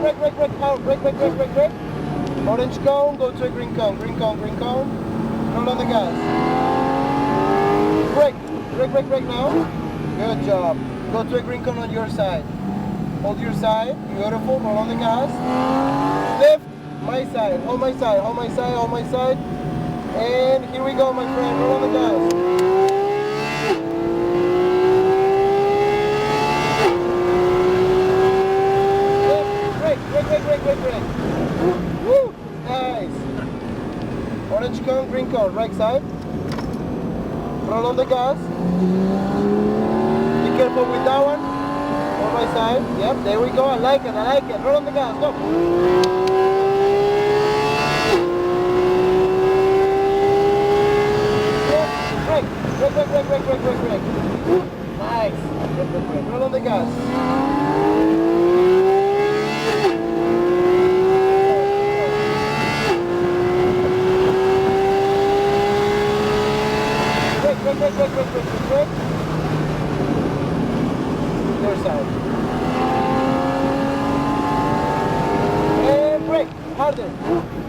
brake, power, brake. Orange cone, go to a green cone, green cone. Roll on the gas. Brake now. Good job. Go to a green cone on your side. Hold your side, beautiful, roll on the gas. Lift, my side, hold my side. And here we go, my friend, roll on the gas. Brake. Woo! Nice. Orange cone, green cone, right side. Roll on the gas. Be careful with that one. On my side. Yep, there we go. I like it. Roll on the gas. Go. Brake. Nice. Brake. Roll on the gas. Brake. Your side. And brake. Harder.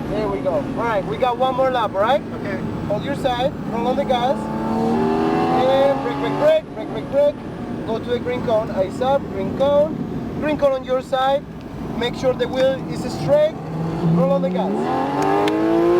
There we go. Alright, we got one more lap, alright? Okay. Hold your side. Roll on the gas. And brake. Go to a green cone. Eyes up. Green cone. Green cone on your side. Make sure the wheel is straight. Roll on the gas.